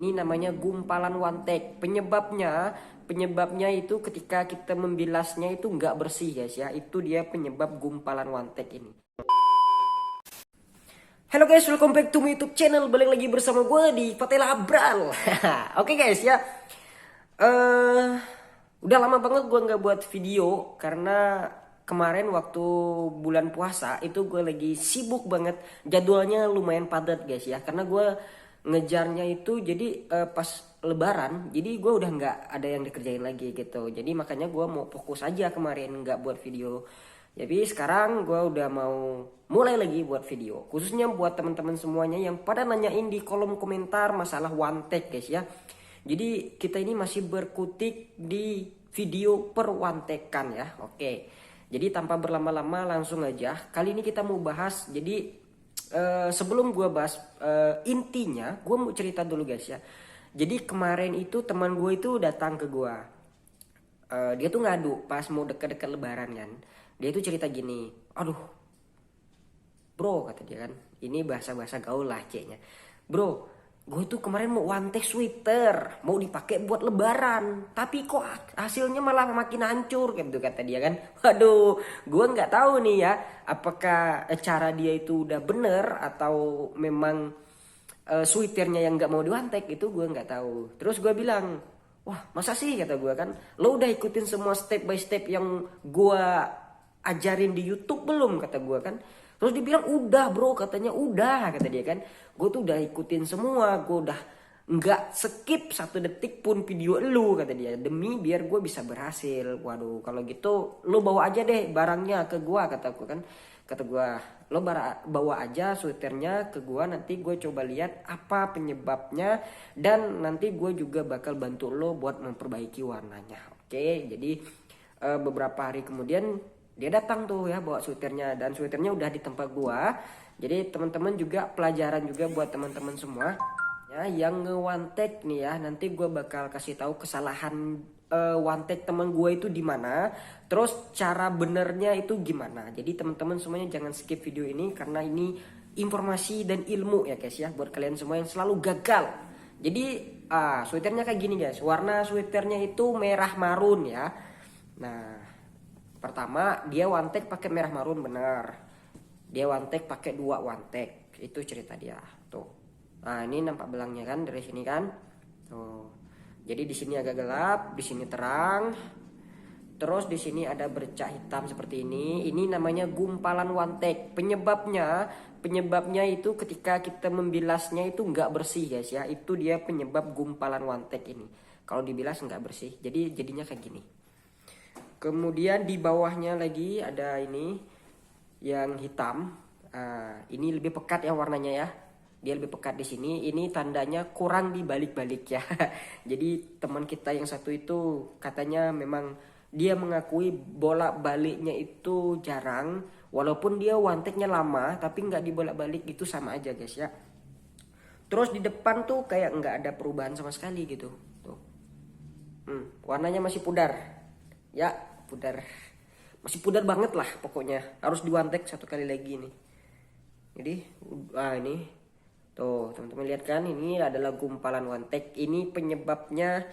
Ini namanya gumpalan wantek. Penyebabnya itu ketika kita membilasnya itu nggak bersih guys ya. Itu dia penyebab gumpalan wantek ini. Halo guys, welcome back to my YouTube channel. Balik lagi bersama gue di Fatela Abral. Oke guys ya. eh Udah lama banget gue nggak buat video karena kemarin waktu bulan puasa itu gue lagi sibuk banget. Jadwalnya lumayan padat guys ya. Karena gue ngejarnya itu jadi pas lebaran. Jadi gue udah nggak ada yang dikerjain lagi gitu. Jadi makanya gue mau fokus aja kemarin nggak buat video. Jadi sekarang gue udah mau mulai lagi buat video. Khususnya buat teman-teman semuanya yang pada nanyain di kolom komentar masalah one take guys ya. Jadi kita ini masih berkutik di video per one take kan ya. Oke. Jadi tanpa berlama-lama langsung aja. Kali ini kita mau bahas. Jadi sebelum gue bahas intinya, gue mau cerita dulu guys ya. Jadi kemarin itu teman gue itu datang ke gue. Dia tuh ngadu pas mau deket-deket lebaran kan. Dia tuh cerita gini, aduh bro kata dia kan, ini bahasa-bahasa gaul lah C-nya. Bro, gue tuh kemarin mau one take sweater, mau dipakai buat lebaran, tapi kok hasilnya malah makin hancur kayak gitu kata dia kan. Waduh, gue nggak tahu nih ya, apakah cara dia itu udah bener atau memang sweaternya yang nggak mau di one take, itu gue nggak tahu. Terus gue bilang, wah masa sih kata gue kan, lo udah ikutin semua step by step yang gue ajarin di YouTube belum kata gue kan. Terus dibilang udah bro, katanya udah kata dia kan. Gue tuh udah ikutin semua, gue udah nggak skip satu detik pun video lu kata dia, demi biar gue bisa berhasil. Waduh kalau gitu lo bawa aja deh barangnya ke gue kata gue kan. Kata gue, lo bawa aja sweaternya ke gue, nanti gue coba lihat apa penyebabnya dan nanti gue juga bakal bantu lo buat memperbaiki warnanya. Oke, jadi beberapa hari kemudian dia datang tuh ya bawa sweaternya, dan sweaternya udah di tempat gua. Jadi teman-teman juga pelajaran juga buat teman-teman semua ya yang nge-one take nih ya. Nanti gua bakal kasih tahu kesalahan one take teman gua itu di mana, terus cara benernya itu gimana. Jadi teman-teman semuanya jangan skip video ini karena ini informasi dan ilmu ya guys ya buat kalian semua yang selalu gagal. Jadi sweaternya kayak gini guys. Warna sweaternya itu merah marun ya. Nah, pertama dia one take pakai merah marun bener. Dia one take pakai dua one take. Itu cerita dia. Tuh. Nah, ini nampak belangnya kan dari sini kan? Tuh. Jadi di sini agak gelap, di sini terang. Terus di sini ada bercak hitam seperti ini. Ini namanya gumpalan one take. Penyebabnya itu ketika kita membilasnya itu nggak bersih guys ya. Itu dia penyebab gumpalan one take ini. Kalau dibilas nggak bersih. Jadi jadinya kayak gini. Kemudian di bawahnya lagi ada ini yang hitam. Ini lebih pekat ya warnanya ya. Dia lebih pekat di sini. Ini tandanya kurang dibalik-balik ya. Jadi teman kita yang satu itu katanya memang dia mengakui bolak-baliknya itu jarang. Walaupun dia one take-nya lama, tapi nggak dibolak-balik itu sama aja guys ya. Terus di depan tuh kayak nggak ada perubahan sama sekali gitu. Tuh. Warnanya masih pudar. Ya, pudar. Masih pudar banget lah pokoknya. Harus di one take satu kali lagi nih. Jadi, ini. Tuh, teman-teman lihat kan, ini adalah gumpalan one take. Ini penyebabnya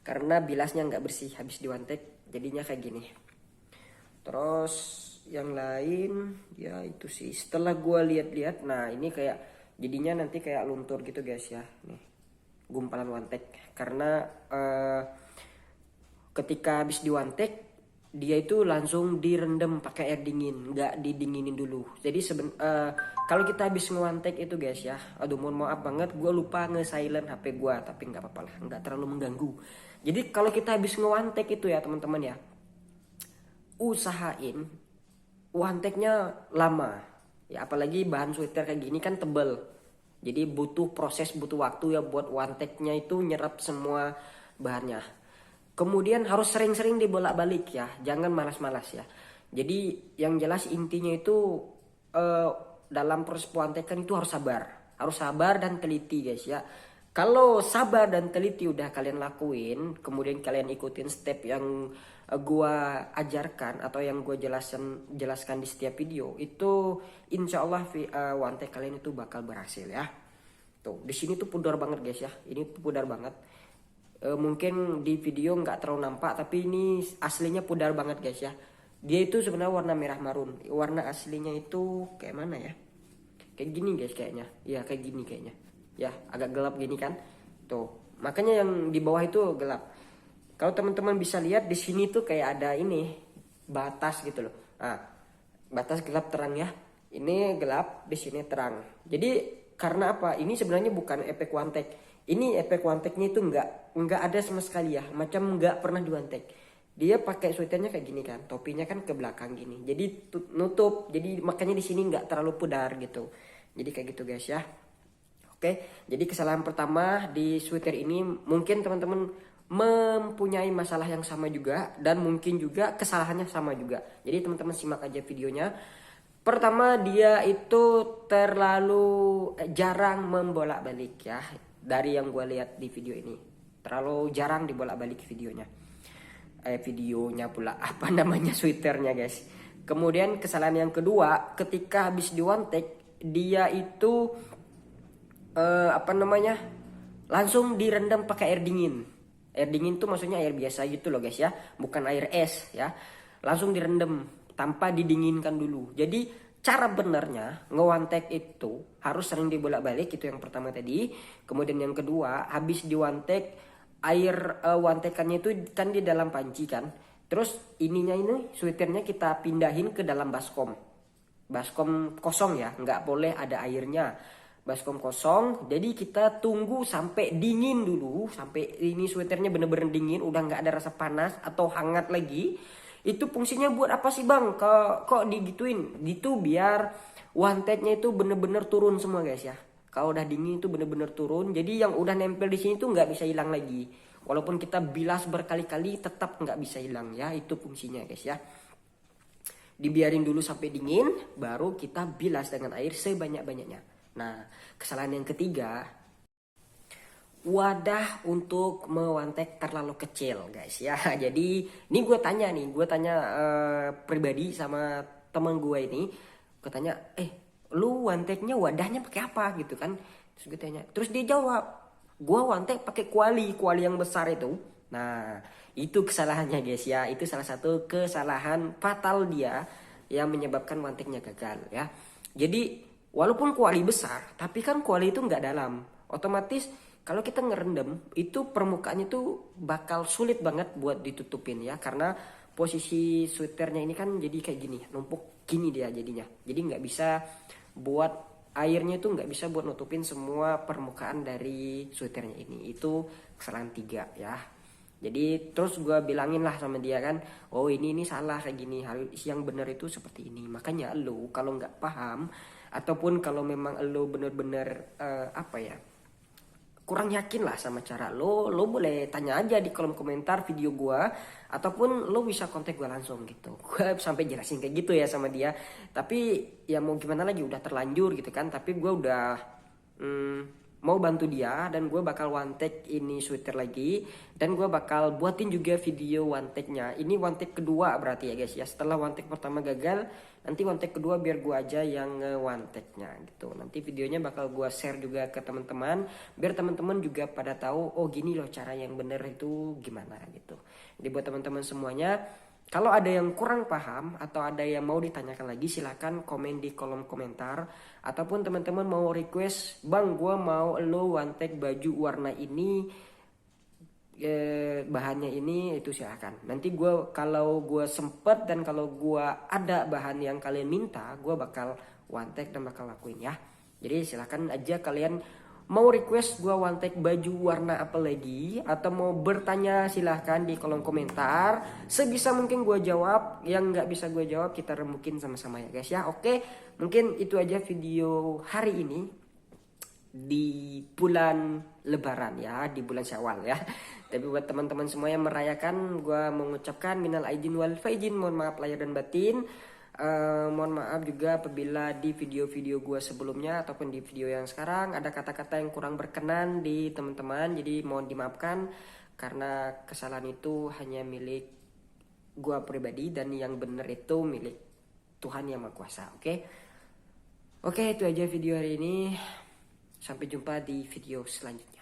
karena bilasnya nggak bersih habis di one take. Jadinya kayak gini. Terus yang lain ya itu sih. Setelah gua lihat-lihat, nah ini kayak jadinya nanti kayak luntur gitu guys ya. Nih, gumpalan one take. Karena ketika habis di one take dia itu langsung direndam pakai air dingin, nggak didinginin dulu. Jadi kalau kita habis nge-one take itu guys ya, aduh mohon maaf banget, gue lupa nge-silent HP gue, tapi nggak apa-apa lah, nggak terlalu mengganggu. Jadi kalau kita habis nge-one take itu ya teman-teman ya, usahain one take-nya lama. Ya apalagi bahan sweater kayak gini kan tebel. Jadi butuh proses, butuh waktu ya buat one take-nya itu nyerap semua bahannya. Kemudian harus sering-sering dibolak-balik ya, jangan malas-malas ya. Jadi yang jelas intinya itu dalam proses pewantekan itu harus sabar dan teliti guys ya. Kalau sabar dan teliti udah kalian lakuin, kemudian kalian ikutin step yang gua ajarkan atau yang gua jelaskan di setiap video, itu insya Allah one take kalian itu bakal berhasil ya. Tuh di sini tuh pudar banget guys ya, ini pudar banget. Mungkin di video nggak terlalu nampak, tapi ini aslinya pudar banget guys ya. Dia itu sebenarnya warna merah marun, warna aslinya itu kayak mana ya, kayak gini guys kayaknya, ya kayak gini kayaknya ya, agak gelap gini kan. Tuh makanya yang di bawah itu gelap. Kalau teman-teman bisa lihat di sini tuh kayak ada ini batas gitu loh. Nah, batas gelap terang ya. Ini gelap, di sini terang. Jadi karena apa? Ini sebenarnya bukan efek one take. Ini efek one take-nya itu nggak ada sama sekali ya. Macam nggak pernah di one take. Dia pakai sweaternya kayak gini kan, topinya kan ke belakang gini. Jadi nutup. Jadi makanya di sini nggak terlalu pudar gitu. Jadi kayak gitu guys ya. Oke, jadi kesalahan pertama di sweater ini mungkin teman-teman mempunyai masalah yang sama juga dan mungkin juga kesalahannya sama juga. Jadi teman-teman simak aja videonya. Pertama, dia itu terlalu jarang membolak-balik ya. Dari yang gue lihat di video ini, terlalu jarang dibolak-balik videonya. Videonya pula apa namanya, sweaternya guys. Kemudian kesalahan yang kedua, ketika habis di one take, dia itu apa namanya, langsung direndam pakai air dingin. Air dingin tuh maksudnya air biasa gitu loh guys ya, bukan air es ya. Langsung direndam tanpa didinginkan dulu. Jadi cara benernya nge-one-take itu harus sering dibolak-balik, itu yang pertama tadi. Kemudian yang kedua, habis di one-take, air one-take-annya itu kan di dalam panci kan. Terus ininya ini sweaternya kita pindahin ke dalam baskom. Baskom kosong ya, nggak boleh ada airnya. Baskom kosong, jadi kita tunggu sampai dingin dulu, sampai ini sweaternya bener-bener dingin, udah nggak ada rasa panas atau hangat lagi. Itu fungsinya buat apa sih bang? Kok digituin? Gitu biar one take-nya itu bener-bener turun semua guys ya. Kalau udah dingin itu bener-bener turun. Jadi yang udah nempel di sini tuh nggak bisa hilang lagi. Walaupun kita bilas berkali-kali tetap nggak bisa hilang ya. Itu fungsinya guys ya. Dibiarin dulu sampai dingin, baru kita bilas dengan air sebanyak-banyaknya. Nah, kesalahan yang ketiga, wadah untuk mewantek terlalu kecil guys ya. Jadi ini gue tanya pribadi sama teman gue ini. Gue tanya, lu wanteknya wadahnya pakai apa gitu kan. Terus gue tanya, terus dia jawab, gue wantek pakai kuali yang besar itu. Nah itu kesalahannya guys ya. Itu salah satu kesalahan fatal dia yang menyebabkan wanteknya gagal ya. Jadi walaupun kuali besar, tapi kan kuali itu nggak dalam, otomatis kalau kita ngerendam itu permukaannya tuh bakal sulit banget buat ditutupin ya, karena posisi sweaternya ini kan jadi kayak gini, numpuk gini dia jadinya. Jadi nggak bisa buat airnya itu nggak bisa buat nutupin semua permukaan dari sweaternya ini. Itu kesalahan 3 ya. Jadi terus gue bilangin lah sama dia kan, oh ini salah kayak gini, harus yang benar itu seperti ini. Makanya lo kalau nggak paham ataupun kalau memang lo bener-bener apa ya, kurang yakin lah sama cara lo boleh tanya aja di kolom komentar video gue, ataupun lo bisa kontak gue langsung gitu. Gue sampai jelasin kayak gitu ya sama dia. Tapi ya mau gimana lagi, udah terlanjur gitu kan. Tapi gue udah mau bantu dia, dan gue bakal one take ini sweater lagi, dan gue bakal buatin juga video one take-nya. Ini one take kedua berarti ya guys ya. Setelah one take pertama gagal, nanti one take kedua biar gue aja yang one take-nya gitu. Nanti videonya bakal gue share juga ke teman-teman, biar teman-teman juga pada tahu, oh gini loh cara yang bener itu gimana gitu. Jadi buat teman-teman semuanya, kalau ada yang kurang paham atau ada yang mau ditanyakan lagi, silahkan komen di kolom komentar. Ataupun teman-teman mau request, bang gue mau lo one take baju warna ini, bahannya ini, itu silahkan. Nanti gue kalau gue sempet dan kalau gue ada bahan yang kalian minta, gue bakal one take dan bakal lakuin ya. Jadi silahkan aja kalian mau request gue one take baju warna apa lagi, atau mau bertanya silahkan di kolom komentar. Sebisa mungkin gue jawab, yang nggak bisa gue jawab kita rembukin sama-sama ya guys ya. Oke, mungkin itu aja video hari ini di bulan Lebaran ya, di bulan Syawal ya. Tapi buat teman-teman semua yang merayakan, gue mengucapkan minal aidin wal faizin, mohon maaf lahir dan batin. Mohon maaf juga apabila di video-video gue sebelumnya ataupun di video yang sekarang ada kata-kata yang kurang berkenan di teman-teman. Jadi mohon dimaafkan, karena kesalahan itu hanya milik gue pribadi, dan yang benar itu milik Tuhan Yang Maha Kuasa. Oke, itu aja video hari ini. Sampai jumpa di video selanjutnya.